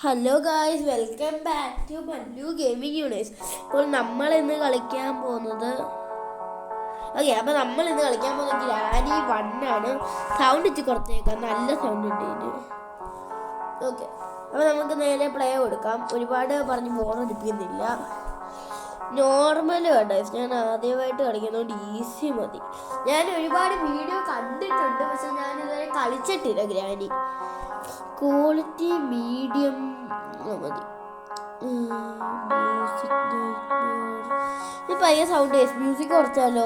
Hello guys, welcome back to Mallu Gaming Universe. അപ്പോൾ നമ്മൾ ഇന്ന് കളിക്കാൻ പോകുന്നത് ഗ്രാനി 1 ആണ്. സൗണ്ട് ഇച്ച് കുറച്ചേക്കാം, നല്ല സൗണ്ട് ഉണ്ട് ഇതിന്. ഓക്കെ, അപ്പോൾ നമുക്ക് നേരെ പ്ലേ കൊടുക്കാം. ഒരുപാട് പറഞ്ഞ് ബോറടിപ്പിക്കുന്നില്ല. നോർമൽ വേണ്ട, ഞാൻ ആദ്യമായിട്ട് കളിക്കുന്നതുകൊണ്ട് ഈസി മതി. ഞാൻ ഒരുപാട് വീഡിയോ കണ്ടിട്ടുണ്ട്, പക്ഷെ ഞാനിതുവരെ കളിച്ചിട്ടില്ല ഗ്രാനി. ക്വാളിറ്റി മീഡിയം മതി. ഇത് പയ്യ സൗണ്ട് മ്യൂസിക് കുറച്ചാലോ?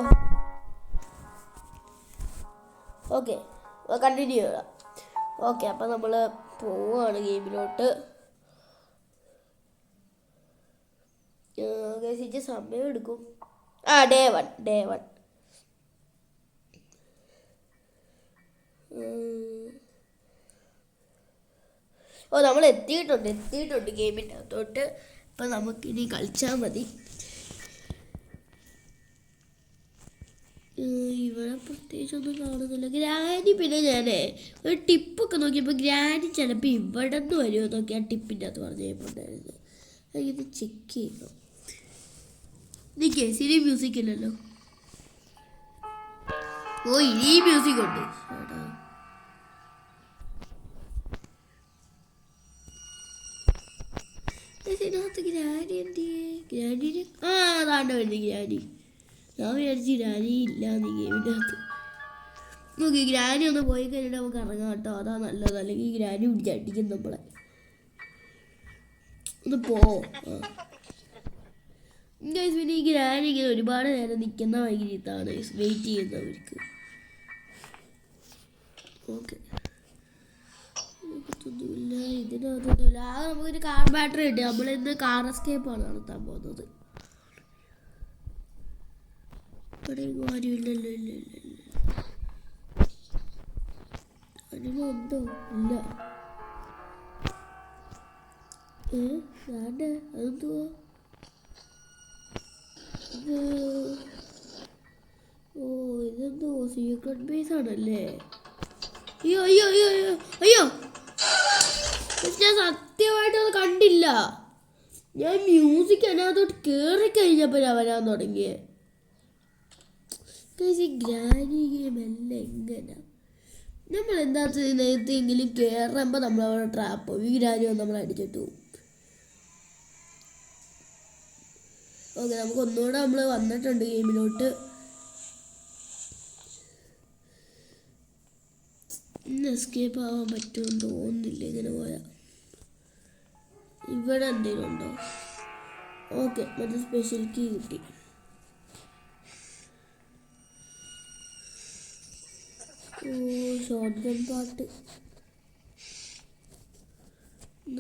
ഓക്കെ, കണ്ടിന്യൂ ചെയ്യാം. ഓക്കെ, അപ്പം നമ്മൾ പോവാണ് ഗെയിമിലോട്ട്. സമയം എടുക്കും. Day one. നമ്മൾ എത്തിയിട്ടുണ്ട് ഗെയിമിൻ്റെ അകത്തോട്ട്. അപ്പം നമുക്കിനി കളിച്ചാൽ മതി. ഇവിടെ പ്രത്യേകിച്ചൊന്നും കാണുന്നില്ല. ഗ്രാനി പിന്നെ ഞാൻ ഒരു ടിപ്പൊക്കെ നോക്കിയപ്പോൾ ഗ്രാനി ചിലപ്പോൾ ഇവിടെ നിന്ന് വരുമോ നോക്കി ആ ടിപ്പിൻ്റെ അകത്ത് പറഞ്ഞിട്ടുണ്ടായിരുന്നു. ഇത് ചെക്ക് ചെയ്യണം. നിൽക്കേ, സിനി മ്യൂസിക് ഇല്ലല്ലോ. ഇനി മ്യൂസിക് ഉണ്ട്. ഇതിനകത്ത് ഗ്രാനി ഗ്രാനിനെ അതാണ്ട് വരുന്നത് ഗ്രാനി. ഞാൻ വിചാരിച്ചു ഗ്രാനി ഇല്ല നീ ഗെയിമിൻ്റെ അകത്ത്. നോക്കി, ഗ്രാനി ഒന്ന് പോയി കഴിഞ്ഞിട്ട് നമുക്ക് ഇറങ്ങാം കേട്ടോ. അതാ നല്ലത്, അല്ലെങ്കിൽ ഗ്രാനി പിടിച്ചടിക്കും നമ്മളെ. ഒന്ന് പിന്നെ ഈ ഗ്രാനി ഇങ്ങനെ ഒരുപാട് നേരം നിൽക്കുന്ന ഭയങ്കര ഇതാണ് വെയിറ്റ് ചെയ്യുന്നവർക്ക്. ഓക്കെ, ഇതിനകത്തൊന്നുമില്ല. നമുക്കൊരു കാർ ബാറ്ററി ഉണ്ട്. നമ്മളിന്ന് കാർ എസ്കേപ്പാണ് നടത്താൻ പോകുന്നത്. ഇവിടെ ആരുമില്ലല്ലോ. അതിനുണ്ടോ? ഇല്ല. അതെന്തുവാ? ഇതെന്തോ സീക്രട്ട് ബേസ് ആണല്ലേ? അയ്യോ ഞാൻ സത്യമായിട്ടത് കണ്ടില്ല. ഞാൻ മ്യൂസിക് അതിനകത്തോട്ട് കയറി കഴിഞ്ഞപ്പോൾ വരാൻ തുടങ്ങിയേ. ഗ്രാനി ഗെയിം അല്ല എങ്ങനെ നമ്മളെന്താ നേരത്തെങ്കിലും കയറുമ്പോൾ നമ്മളവിടെ ട്രാപ്പ് ഈ ഗ്രാനി വന്ന് നമ്മൾ അടിച്ചിട്ട് പോകും. ഓക്കെ, നമുക്ക് ഒന്നുകൂടെ നമ്മൾ വന്നിട്ടുണ്ട് ഗെയിമിലോട്ട്. ഇന്ന് എസ്കേപ്പ് ആവാൻ പറ്റുമെന്ന് തോന്നുന്നില്ല ഇങ്ങനെ പോയാൽ. ഇവിടെ എന്തെങ്കിലും ഉണ്ടോ? ഓക്കെ, മറ്റേ സ്പെഷ്യൽ കീ കിട്ടി. Shotgun part.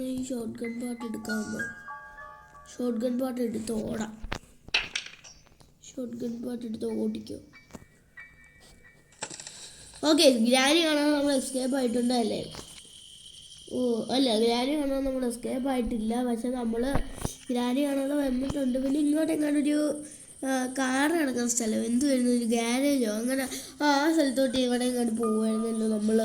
ഈ ഷോർട്ട് ഗൺ പാർട്ട് എടുക്കാമോ? ഷോർട്ട് ഗൺ പാർട്ട് എടുത്ത് ഓടാം. ഷോർട്ട് ഗൺ പാർട്ട് എടുത്ത് ഓടിക്കോ. ഓക്കെ, ഗ്രാനി കാണാൻ നമ്മൾ എസ്കേപ്പ് ആയിട്ടുണ്ടല്ലേ? അല്ല, ഗ്രാനി കാണാൻ നമ്മൾ എസ്കേപ്പ് ആയിട്ടില്ല. പക്ഷെ നമ്മൾ ഗ്രാനി കാണാതെ വന്നിട്ടുണ്ട്. പിന്നെ ഇങ്ങോട്ടെങ്ങാണ്ടൊരു കാറ് കിടക്കുന്ന സ്ഥലം, എന്ത് വരുന്നു, ഒരു ഗ്യാരേജോ അങ്ങനെ ആ സ്ഥലത്തോട്ട് ഇവിടെ ഇങ്ങോട്ട് പോവുമായിരുന്നല്ലോ നമ്മൾ.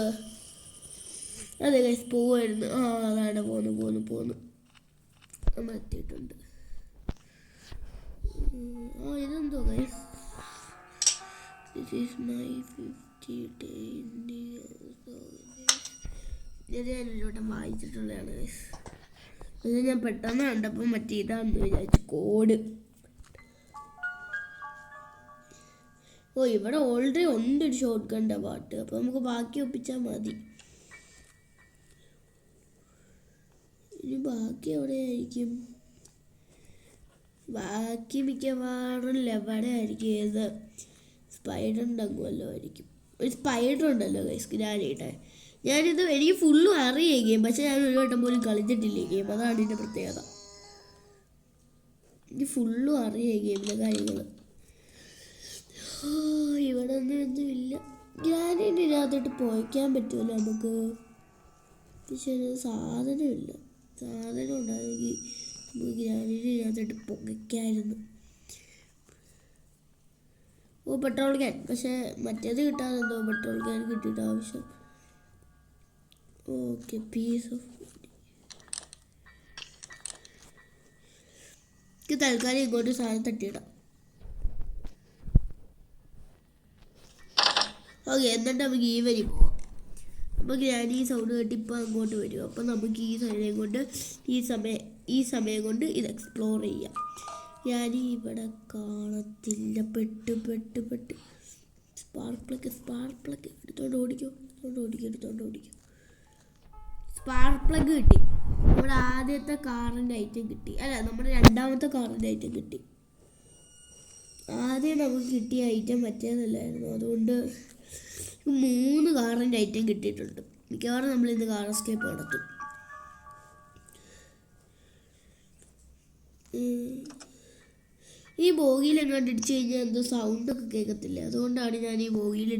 അതെ ഗൈസ്, പോവുമായിരുന്നു. അതാണ് പോന്നു നമ്മൾ എത്തിയിട്ടുണ്ട്. ഇതെന്തോ ഗൈസ്, ദിസ് ഈസ് മൈ 50 ഇത് ഞാൻ ഇതിലോട്ട് വായിച്ചിട്ടുള്ളതാണ് ഗൈസ്. അത് ഞാൻ പെട്ടെന്ന് കണ്ടപ്പോൾ മറ്റേ ഇതാണെന്ന് വിചാരിച്ചു, കോഡ്. ഇവിടെ ഓൾറെഡി ഉണ്ട് ഒരു ഷോർട്ട് ഗണ്ണിൻ്റെ പാട്ട്. അപ്പോൾ നമുക്ക് ബാക്കി ഒപ്പിച്ചാൽ മതി. ഇനി ബാക്കി എവിടെയായിരിക്കും? ബാക്കി മിക്കവാറും ലെവടെ ആയിരിക്കും. ഏത് സ്പൈഡർ ഉണ്ടെങ്കിലോ ആയിരിക്കും. ഒരു സ്പൈഡർ ഉണ്ടല്ലോ ഗൈസ് ഗ്രാനിയുടെ. എനിക്ക് ഫുള്ളും അറിയാം ഗെയിം, പക്ഷെ ഞാൻ ഒരു വട്ടം പോലും കളിച്ചിട്ടില്ല ഗെയിം. അതാണ് ഇതിൻ്റെ പ്രത്യേകത. എനിക്ക് ഫുള്ളും അറിയാം ഗെയിമിൻ്റെ കാര്യങ്ങൾ. ഇവിടെ ഒന്നുമില്ല. ഗ്രാനീൻ്റെ ഇതിനകത്തോട്ട് പോയിക്കാൻ പറ്റുമല്ലോ നമുക്ക്. പക്ഷേ സാധനമില്ല. സാധനം ഉണ്ടായിരുന്നെങ്കിൽ നമുക്ക് ഗ്രാനീൻ്റെ ഇതിനകത്തോട്ട് പുകയ്ക്കായിരുന്നു. Petrol can. പക്ഷേ മറ്റേത് കിട്ടാതെന്തോ പെട്രോൾ ക്യാൻ കിട്ടിയിട്ട് ആവശ്യം. ഓക്കെ, പീസ് ഓഫ് തൽക്കാലം ഇങ്ങോട്ട് സാധനം തട്ടിയിടാം. ഓക്കെ, എന്നിട്ട് നമുക്ക് ഈ വരി പോവാം. നമുക്ക് ഞാൻ ഈ സൗണ്ട് കേട്ട് ഇപ്പോൾ അങ്ങോട്ട് വരും. അപ്പം നമുക്ക് ഈ സമയം കൊണ്ട് ഈ സമയം കൊണ്ട് ഇത് എക്സ്പ്ലോർ ചെയ്യാം. ഞാൻ ഇവിടെ കാണത്തില്ല. പെട്ട് സ്പാർക്ക് പ്ലഗ് എടുത്തോണ്ട് ഓടിക്കും. സ്പാർക്ക് പ്ലഗ് കിട്ടി. നമ്മുടെ ആദ്യത്തെ കാറിൻ്റെ ഐറ്റം കിട്ടി. അല്ല, നമ്മുടെ രണ്ടാമത്തെ കാറിൻ്റെ ഐറ്റം കിട്ടി. ആദ്യം നമുക്ക് കിട്ടിയ ഐറ്റം മറ്റേതല്ലായിരുന്നു. അതുകൊണ്ട് 3 കാറിൻ്റെ ഐറ്റം കിട്ടിയിട്ടുണ്ട്. മിക്കവാറും നമ്മളിന്ന് കാർ എസ്കേപ്പ് നടത്തും. ഈ ബോഗിയിൽ എങ്ങാണ്ട് ഇടിച്ചു കഴിഞ്ഞാൽ എന്തോ സൗണ്ടൊക്കെ കേൾക്കത്തില്ല. അതുകൊണ്ടാണ് ഞാൻ ഈ ബോഗിയിൽ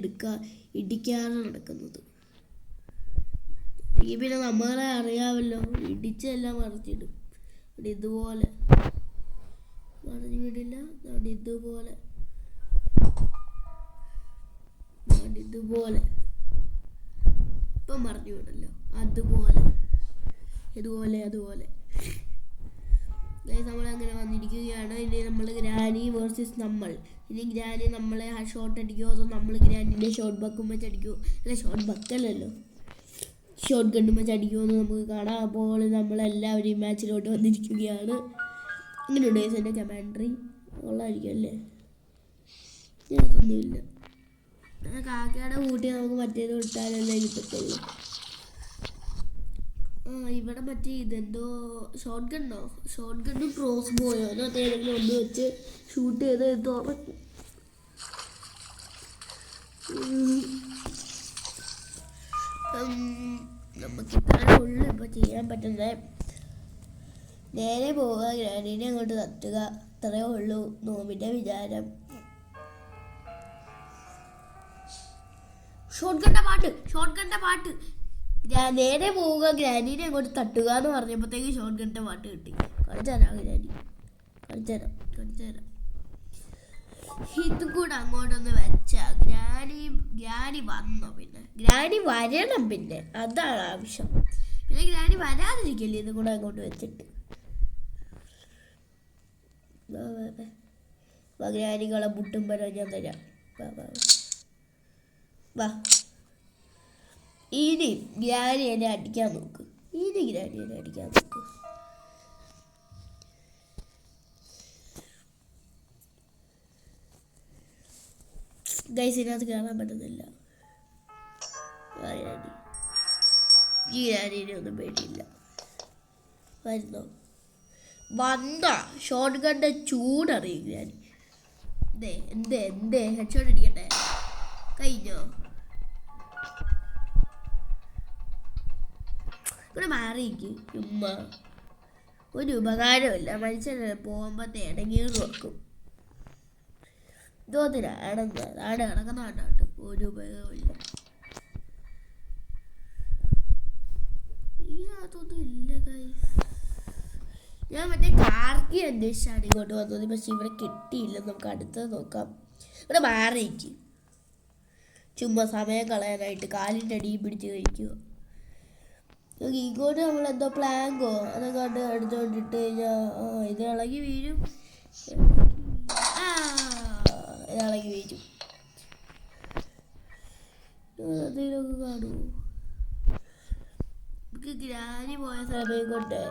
ഇടിക്കാതെ നടക്കുന്നത്. ഈ പിന്നെ നമ്മളെ അറിയാമല്ലോ, ഇടിച്ചെല്ലാം മറിച്ചിടും. ഇതുപോലെ മറിഞ്ഞു വിടില്ല. ഇതുപോലെ ഇപ്പം മറിഞ്ഞു വിടല്ലോ. അതുപോലെ നമ്മളങ്ങനെ വന്നിരിക്കുകയാണ്. ഇനി നമ്മൾ ഗ്രാനി വേഴ്സസ് നമ്മൾ. ഇനി ഗ്രാനി നമ്മളെ ആ ഷോട്ട് അടിക്കുമോ അതോ നമ്മൾ ഗ്രാനിൻ്റെ ഷോട്ട് ബക്കും വെച്ച് അടിക്കുമോ? അല്ല, ഷോട്ട് ബക്കല്ലല്ലോ, ഷോട്ട് ഗണ്ണും വെച്ച് അടിക്കുമോ എന്ന് നമുക്ക് കാണാം. അപ്പോൾ നമ്മളെല്ലാവരും ഈ മാച്ചിലോട്ട് വന്നിരിക്കുകയാണ്. ഇങ്ങനെയുണ്ട് എൻ്റെ കമാൻഡറി. ഉള്ളതായിരിക്കും അല്ലേ? ഞാനൊന്നുമില്ല. കാക്കയുടെ കൂട്ടി നമുക്ക് മറ്റേത് വിട്ടാലല്ലേ കിട്ടത്തുള്ളൂ. ഇവിടെ മറ്റേ ഇതെന്തോ ഷോട്ട് ഗണ്ണും ക്രോസ് ബോയോ അതിനകത്ത് ഏതെങ്കിലും ഒന്ന് വെച്ച് ഷൂട്ട് ചെയ്ത് തുറക്കും. നമുക്ക് ഇത്രേ ഉള്ളു ഇപ്പോൾ ചെയ്യാൻ പറ്റുന്നത്. നേരെ പോവുക, ഗ്രാനീനെ അങ്ങോട്ട് തട്ടുക, അത്രേ ഉള്ളൂ നോമിൻ്റെ വിചാരം. ഷോട്ട് ഗണ്ണിൻ്റെ പാട്ട്. നേരെ പോവുക, ഗ്രാനീനെ അങ്ങോട്ട് തട്ടുക എന്ന് പറഞ്ഞപ്പോഴത്തേക്ക് ഷോട്ട് ഗണ്ണിൻ്റെ പാട്ട് കിട്ടി. കളിച്ചുതരാം ഗ്രാനി, കളിച്ചുതരാം. ഇതും കൂടെ അങ്ങോട്ടൊന്ന് വെച്ചാ ഗ്രാനി വന്നോ? പിന്നെ ഗ്രാനി വരണം. പിന്നെ അതാണ് ആവശ്യം. പിന്നെ ഗ്രാനി വരാതിരിക്കല്ലേ ഇതും കൂടെ അങ്ങോട്ട് വെച്ചിട്ട്. ഗ്രാനികളെ മുട്ടുമ്പോ ഞാൻ തരാം. വാ, ഇനി ഗ്രാനി എന്നെ അടിക്കാൻ നോക്ക്. ഗൈസ്, ഇതിനകത്ത് കയറാൻ പറ്റുന്നില്ല. ഈ ഗ്രാനീനെ ഒന്നും പേടിയില്ല. വരുന്നോ? വന്ന ഷോട്ട് ഗണ്ണിൻ്റെ ചൂടറിയും ഗ്രാനി. എന്തേ ഹെഡ്ഷോട്ട് അടിക്കട്ടെ? കഴിഞ്ഞോ? ഇവിടെ മാറിയിരിക്കും. ചുമ്മാ ഒരു ഉപകാരമില്ല. മനുഷ്യനെ പോകുമ്പോൾ ഇടങ്ങീറ് വെക്കും. ഇതോതിനാണെന്ന് ആണ് കിടക്കുന്നതാണ്ടാട്ട്. ഒരു ഉപയോഗമില്ല. ഇതിനകത്തൊന്നും ഇല്ല ഗൈസ്. ഞാൻ മറ്റേ കാർക്കി അന്വേഷിച്ചാണ് ഇങ്ങോട്ട് വന്നത്. പക്ഷെ ഇവിടെ കിട്ടിയില്ല. നമുക്ക് അടുത്തത് നോക്കാം. ഇവിടെ മാറിയിരിക്കും. ചുമ്മാ സമയം കളയാനായിട്ട് കാലിൻ്റെ അടിയിൽ പിടിച്ച് കഴിക്കുക. ഇങ്ങോട്ട് നമ്മളെന്തോ പ്ലാങ്കോ അതൊക്കെ എടുത്തോണ്ടിട്ട് കഴിഞ്ഞാൽ ഇത് ഇളകി വീഴും. എന്തെങ്കിലുമൊക്കെ കാണുമോ? നമുക്ക് ഗ്രാനി പോയ സമയം കൊണ്ട്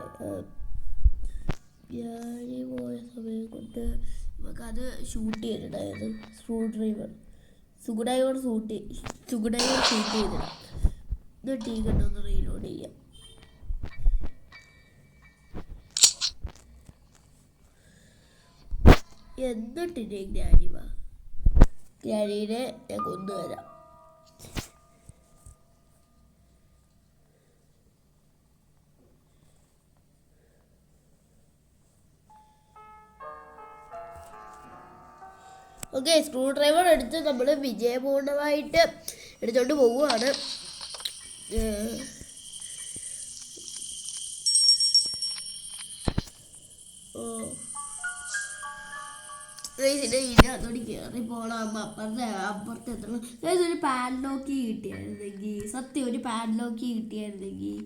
നമുക്കത് ഷൂട്ട് ചെയ്തിട്ടായിരുന്നു. സുഗുഡൈവർ ഷൂട്ട് ചെയ്തിടാം. എന്നിട്ട് ഈ കണ്ടൊന്ന് റീലോഡ് ചെയ്യാം. എന്നിട്ടിൻ്റെ ഗ്രാനീനെ ഞാൻ കൊണ്ടുവരാം. ഓക്കെ, സ്ക്രൂ ഡ്രൈവർ എടുത്ത് നമ്മൾ വിജയപൂർണ്ണമായിട്ട് എടുത്തോണ്ട് പോവുകയാണ്. ഇതിനകത്തോട്ട് കയറി പോകണം. അപ്പുറത്ത് എത്തണം. ഒരു പാഡ്ലോക്ക് കിട്ടിയായിരുന്നെങ്കിൽ, സത്യം ഒരു പാഡ്ലോക്ക് കിട്ടിയായിരുന്നെങ്കിൽ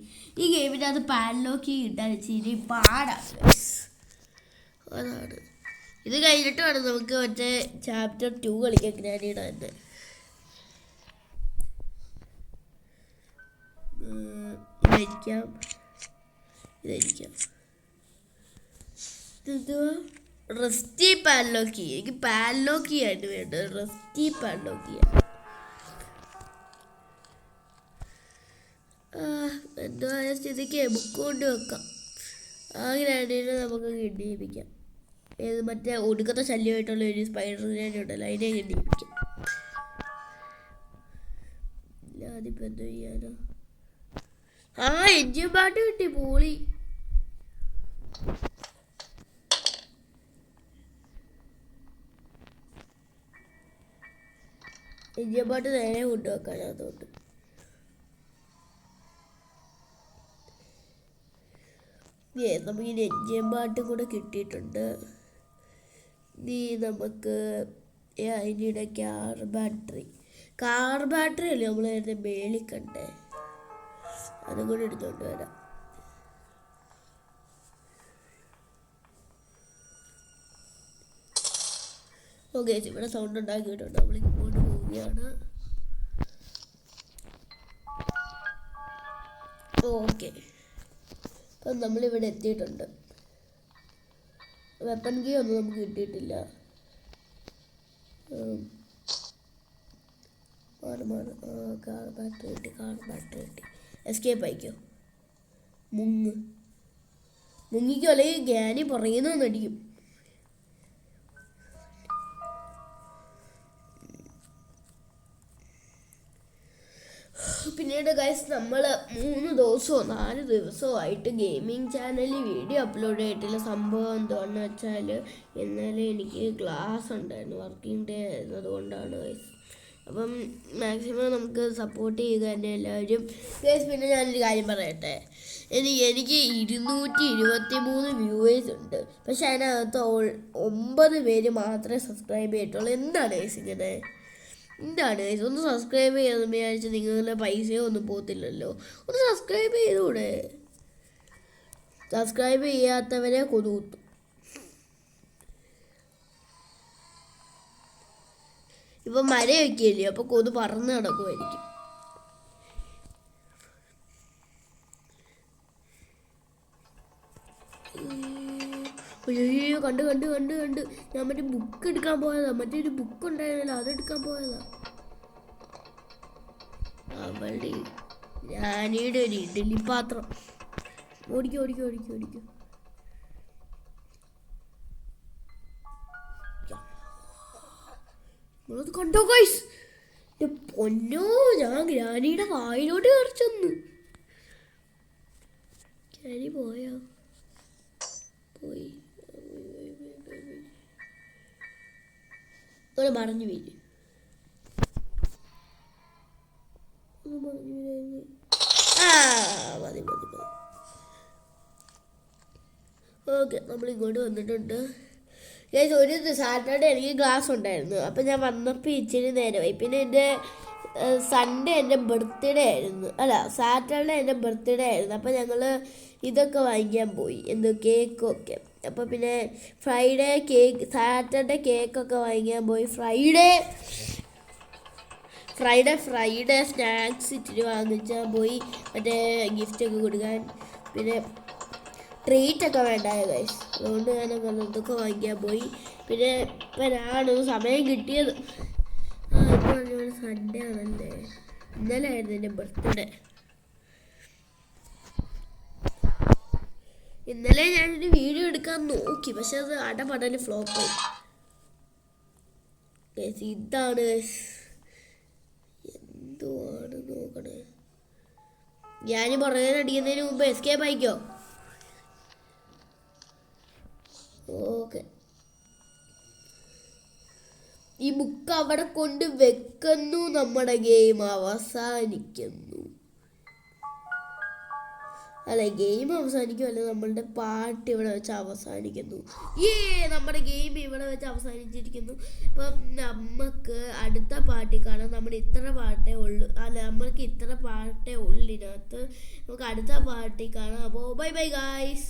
ഈ ഗെയിമിനകത്ത് പാഡ്ലോക്ക് കിട്ടാൻ ഇച്ചിരി പാടാണ്. അതാണ്. ഇത് കഴിഞ്ഞിട്ട് വേണം നമുക്ക് മറ്റേ ചാപ്റ്റർ 2 കളിക്കാൻ ഗ്രാനിയുടെ തന്നെ. ഇതായിരിക്കാം. റസ്റ്റി പാൻലോക്കി. എനിക്ക് പാൻലോക്കി ആയിട്ട് വേണ്ടത്. റസ്റ്റി പാൻലോക്കിയാണ്. എന്തായ സ്ഥിതിക്ക് ബുക്ക് കൊണ്ട് വെക്കാം. ആ ഗ്രാനീനെ നമുക്ക് കിട്ടിയിപ്പിക്കാം. ഏത് മറ്റേ ഒടുക്കത്തെ ശല്യമായിട്ടുള്ള ഒരു സ്പൈഡർ ഗ്രാനി ഉണ്ടല്ലോ, അതിനെ കിട്ടിയിപ്പിക്കാം. അതിപ്പോൾ എന്താ ചെയ്യാനോ? എൻജിൻ പാട്ട് കിട്ടി. പോളി. എൻജിൻ പാട്ട് നേരെ കൊണ്ടുവെക്കാനാണ്. അതുകൊണ്ട് നമുക്ക് ഈ എൻജിൻ പാട്ടും കൂടെ കിട്ടിയിട്ടുണ്ട്. നീ നമുക്ക് അതിൻ്റെ കാർ ബാറ്ററി അല്ലേ നമ്മൾ അതിൻ്റെ മേളിൽ കണ്ടേ, അതും കൂടെ എടുത്തുകൊണ്ട് വരാം. ഓക്കെ, ഇവിടെ സൗണ്ട് ഉണ്ടാക്കിയിട്ടുണ്ട്. നമ്മൾ ഇങ്ങോട്ട് പോവുകയാണ്. ഓക്കെ, അപ്പം നമ്മളിവിടെ എത്തിയിട്ടുണ്ട്. വെപ്പൺ കീ ഒന്നും നമുക്ക് കിട്ടിയിട്ടില്ല. കാർ ബാറ്ററി കിട്ടി. എസ്കേപ്പ് ആയിക്കോ. മുങ്ങിക്കോ, അല്ലെങ്കിൽ ഗ്യാനി പുറകിൽ നിന്ന് അടിക്കും. പിന്നീട് ഗൈസ് നമ്മൾ 3 ദിവസമോ 4 ദിവസമോ ആയിട്ട് ഗെയിമിംഗ് ചാനലിൽ വീഡിയോ അപ്ലോഡ് ചെയ്തിട്ടില്ല. സംഭവം എന്താണെന്ന് വെച്ചാൽ ഇന്നലെ എനിക്ക് ക്ലാസ് ഉണ്ടായിരുന്നു, വർക്കിംഗ് ഡേ ആയിരുന്നു. അതുകൊണ്ടാണ് ഗൈസ്. അപ്പം മാക്സിമം നമുക്ക് സപ്പോർട്ട് ചെയ്യുക തന്നെ എല്ലാവരും ഗൈസ്. പിന്നെ ഞാനൊരു കാര്യം പറയട്ടെ, എനിക്ക് 223 വ്യൂവേഴ്സ് ഉണ്ട്. പക്ഷെ അതിനകത്ത് 9 പേര് മാത്രമേ സബ്സ്ക്രൈബ് ചെയ്തിട്ടുള്ളൂ. എന്താണ് ഗൈസ് ഇങ്ങനെ? എന്താണ് ഗൈസ്? ഒന്ന് സബ്സ്ക്രൈബ് ചെയ്യാമെന്ന് വിചാരിച്ച് നിങ്ങളുടെ പൈസയോ ഒന്നും പോകത്തില്ലല്ലോ. ഒന്ന് സബ്സ്ക്രൈബ് ചെയ്തുകൂടെ? സബ്സ്ക്രൈബ് ചെയ്യാത്തവരെ കൊതുകുത്തും. ഇപ്പം മഴയൊക്കെ അല്ലേ, അപ്പോൾ കൊതു പറന്ന് നടക്കുമായിരിക്കും. അയ്യോ, കണ്ട് ഞാൻ മറ്റേ ബുക്ക് എടുക്കാൻ പോയതാ. മറ്റേ ഒരു ബുക്ക് ഉണ്ടായിരുന്നല്ലോ, അതെടുക്കാൻ പോയതാ. അവളുടെ ഞാനീടെ ഒരു ഇഡലി പാത്രം. ഓടിക്കോ. നിങ്ങളത് കണ്ടോ ഗൈസ്? പൊന്നോ, ഞാൻ ഗ്രാനിയുടെ വായിലോട്ട് കയറിച്ചെന്ന്. ഗ്രാനി പോയി. ഇവിടെ മറിഞ്ഞു വീഴ്. മതി. ഓക്കെ, നമ്മളിങ്ങോട്ട് വന്നിട്ടുണ്ട്. ഒരു സാറ്റർഡേ എനിക്ക് ക്ലാസ് ഉണ്ടായിരുന്നു. അപ്പം ഞാൻ വന്നപ്പോൾ ഇച്ചിരി നേരമായി. പിന്നെ എൻ്റെ സൺഡേ എൻ്റെ ബർത്ത്ഡേ ആയിരുന്നു. സാറ്റർഡേ എൻ്റെ ബർത്ത്ഡേ ആയിരുന്നു. അപ്പം ഞങ്ങൾ ഇതൊക്കെ വാങ്ങിക്കാൻ പോയി, കേക്കൊക്കെ. അപ്പോൾ പിന്നെ സാറ്റർഡേ കേക്കൊക്കെ വാങ്ങിക്കാൻ പോയി. ഫ്രൈഡേ സ്നാക്സ് ഇച്ചിരി വാങ്ങിച്ചാൽ പോയി, മറ്റേ ഗിഫ്റ്റൊക്കെ കൊടുക്കാൻ. പിന്നെ ട്രീറ്റൊക്കെ വേണ്ടായ ഗൈസ്. അതുകൊണ്ട് ഞാൻ ഇതൊക്കെ വാങ്ങിക്കാൻ പോയി. പിന്നെ ഇപ്പോഴാണ് സമയം കിട്ടിയത്. ഇപ്പോൾ സൺഡേ ആണല്ലേ. ഇന്നലെ ആയിരുന്നു എൻ്റെ ബർത്ത്ഡേ. ഇന്നലെ ഞാനൊരു വീഡിയോ എടുക്കാൻ നോക്കി, പക്ഷെ അത് അടപടല് ഫ്ലോപ്പായി. ഇതാണ് എന്തുവാണ് നോക്കണേ. ഞാൻ പുറകെ അടിക്കുന്നതിന് മുമ്പ് എസ്കേപ്പ് ആയിക്കോ. ഓക്കെ, ഈ ബുക്ക് അവിടെ കൊണ്ട് വെക്കുന്നു. നമ്മുടെ ഗെയിം അവസാനിക്കുന്നു. ഗെയിം അവസാനിക്കുമല്ല, നമ്മളുടെ പാട്ട് ഇവിടെ വെച്ച് അവസാനിക്കുന്നു. നമ്മുടെ ഗെയിം ഇവിടെ വെച്ച് അവസാനിച്ചിരിക്കുന്നു. അപ്പം നമുക്ക് അടുത്ത പാട്ടിൽ കാണാം. നമ്മുടെ ഇത്ര പാട്ടേ ഉള്ളൂ. നമ്മൾക്ക് ഇത്ര പാട്ടേ ഉള്ളു ഇതിനകത്ത്. നമുക്ക് അടുത്ത പാട്ടിൽ കാണാം. അപ്പോൾ ബൈ ഗായ്സ്.